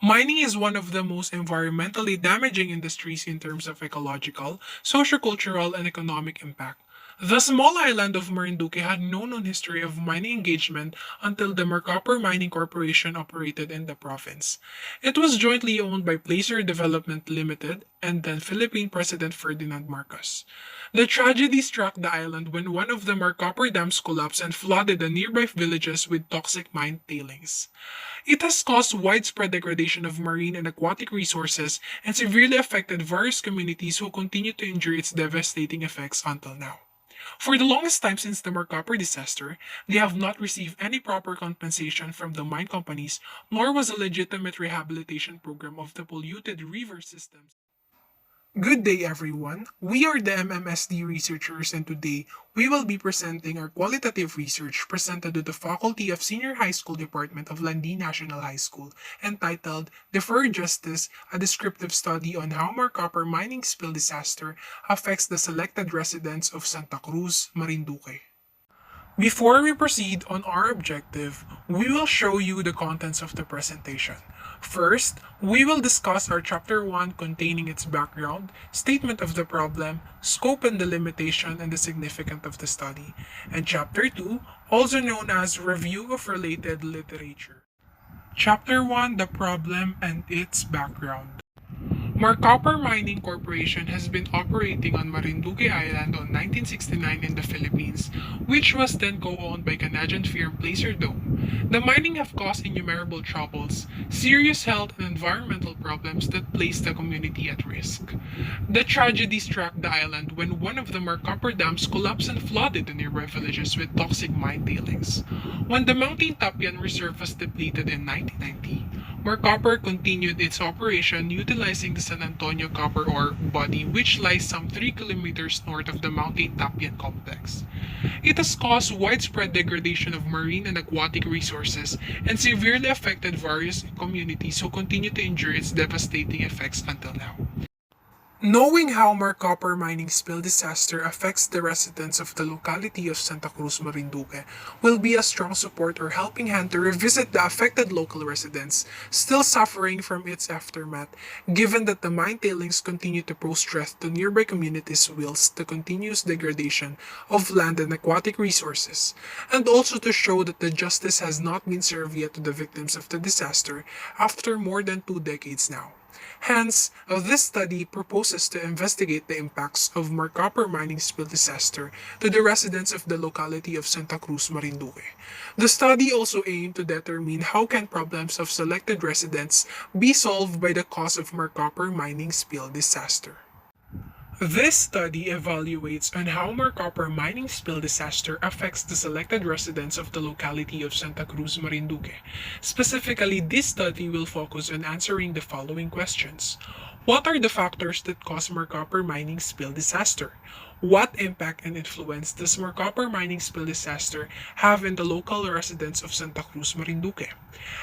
Mining is one of the most environmentally damaging industries in terms of ecological, sociocultural, and economic impact. The small island of Marinduque had no known history of mining engagement until the Mercopper Mining Corporation operated in the province. It was jointly owned by Placer Development Limited and then Philippine President Ferdinand Marcos. The tragedy struck the island when one of the Mercopper dams collapsed and flooded the nearby villages with toxic mine tailings. It has caused widespread degradation of marine and aquatic resources and severely affected various communities who continue to endure its devastating effects until now. For the longest time since the Mercopper disaster, they have not received any proper compensation from the mine companies, nor was a legitimate rehabilitation program of the polluted river systems. Good day, everyone. We are the MMSD researchers, and today we will be presenting our qualitative research presented to the Faculty of Senior High School Department of Landi National High School, entitled Deffered Justice, a descriptive study on how Marcopper mining spill disaster affects the selected residents of Santa Cruz, Marinduque. Before we proceed on our objective, we will show you the contents of the presentation. First, we will discuss our Chapter 1 containing its background, statement of the problem, scope and the limitation and the significance of the study, and Chapter 2, also known as Review of Related Literature. Chapter 1, the problem and its background. Marcopper Mining Corporation has been operating on Marinduque Island on 1969 in the Philippines, which was then co-owned by Canadian firm Placer Dome. The mining have caused innumerable troubles, serious health and environmental problems that place the community at risk. The tragedy struck the island when one of the Marcopper dams collapsed and flooded the nearby villages with toxic mine tailings. When the Mountain Tapian Reserve was depleted in 1990, Marcopper continued its operation utilizing the San Antonio copper ore body, which lies some 3 kilometers north of the Mountain Tapian complex. It has caused widespread degradation of marine and aquatic resources and severely affected various communities who continue to endure its devastating effects until now. Knowing how Marcopper mining spill disaster affects the residents of the locality of Santa Cruz, Marinduque will be a strong support or helping hand to revisit the affected local residents still suffering from its aftermath, given that the mine tailings continue to pose threat to nearby communities whilst the continuous degradation of land and aquatic resources, and also to show that the justice has not been served yet to the victims of the disaster after more than 2 decades now. Hence, this study proposes to investigate the impacts of Marcopper mining spill disaster to the residents of the locality of Santa Cruz, Marinduque. The study also aimed to determine how can problems of selected residents be solved by the cause of Marcopper mining spill disaster. This study evaluates on how Marcopper mining spill disaster affects the selected residents of the locality of Santa Cruz, Marinduque. Specifically, this study will focus on answering the following questions. What are the factors that cause Marcopper mining spill disaster? What impact and influence does Marcopper mining spill disaster have in the local residents of Santa Cruz, Marinduque?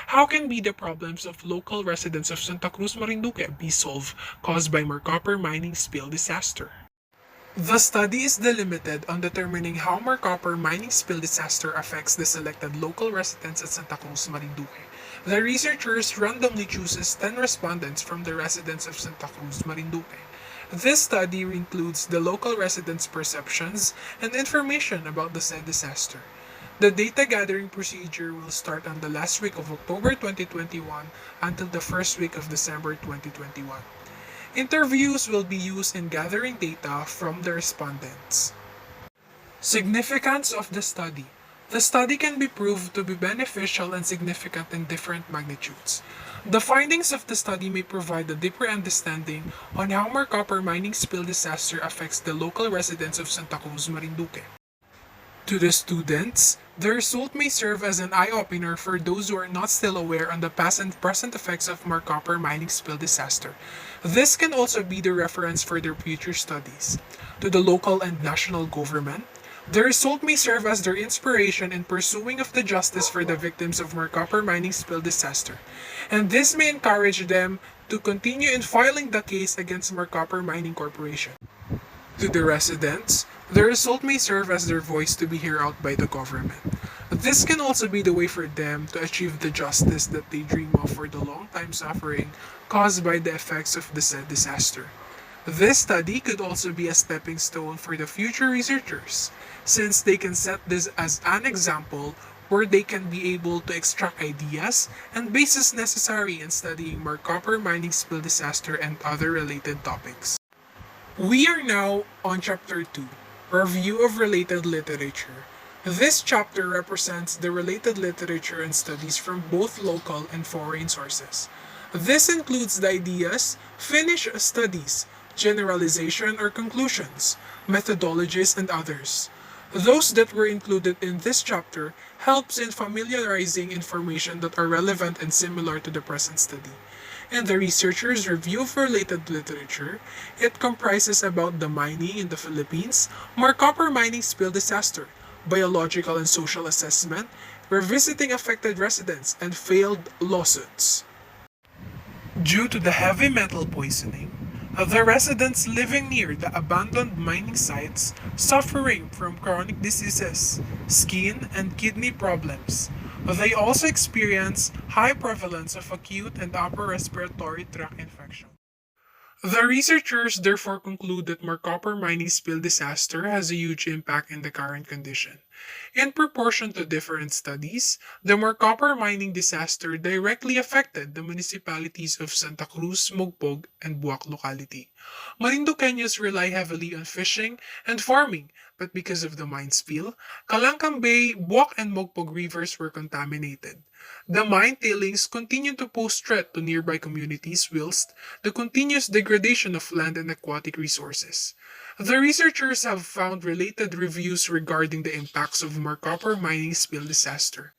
How can be the problems of local residents of Santa Cruz, Marinduque be solved caused by Marcopper mining spill disaster? The study is delimited on determining how Marcopper mining spill disaster affects the selected local residents at Santa Cruz, Marinduque. The researchers randomly chooses 10 respondents from the residents of Santa Cruz, Marinduque. This study includes the local residents' perceptions and information about the said disaster. The data gathering procedure will start on the last week of October 2021 until the first week of December 2021. Interviews will be used in gathering data from the respondents. Significance of the study. The study can be proved to be beneficial and significant in different magnitudes. The findings of the study may provide a deeper understanding on how Marcopper mining spill disaster affects the local residents of Santa Cruz, Marinduque. To the students, the result may serve as an eye-opener for those who are not still aware on the past and present effects of Marcopper mining spill disaster. This can also be the reference for their future studies. To the local and national government, the result may serve as their inspiration in pursuing of the justice for the victims of Marcopper mining spill disaster, and this may encourage them to continue in filing the case against Marcopper Mining Corporation. To the residents, the result may serve as their voice to be heard out by the government. This can also be the way for them to achieve the justice that they dream of for the long time suffering caused by the effects of the said disaster. This study could also be a stepping stone for the future researchers, since they can set this as an example where they can be able to extract ideas and bases necessary in studying more copper mining spill disaster and other related topics. We are now on chapter 2, Review of Related Literature. This chapter represents the related literature and studies from both local and foreign sources. This includes the ideas, finished studies, generalization or conclusions, methodologies, and others. Those that were included in this chapter helps in familiarizing information that are relevant and similar to the present study. In the researcher's review of related literature, it comprises about the mining in the Philippines, more copper mining spill disaster, biological and social assessment, revisiting affected residents, and failed lawsuits. Due to the heavy metal poisoning, the residents living near the abandoned mining sites suffering from chronic diseases, skin and kidney problems. They also experience high prevalence of acute and upper respiratory tract infection. The researchers therefore conclude that more copper mining spill disaster has a huge impact in the current condition. In proportion to different studies, the more copper mining disaster directly affected the municipalities of Santa Cruz, Mogpog, and Buac locality. Marinduqueños rely heavily on fishing and farming, but because of the mine spill, Calangcang Bay, Buac, and Mogpog rivers were contaminated. The mine tailings continue to pose threat to nearby communities whilst the continuous degradation of land and aquatic resources. The researchers have found related reviews regarding the impacts of more copper mining spill disaster.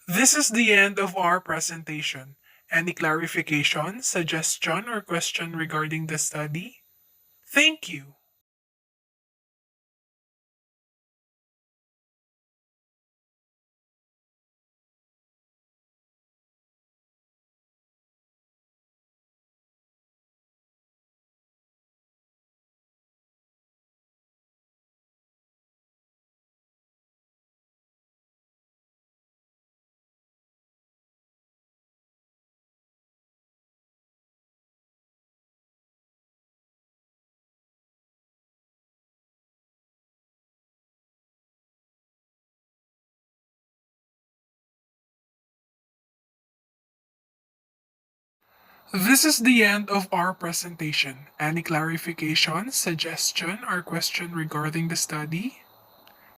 This is the end of our presentation. Any clarification, suggestion, or question regarding the study? Thank you. This is the end of our presentation. Any clarification, suggestion, or question regarding the study?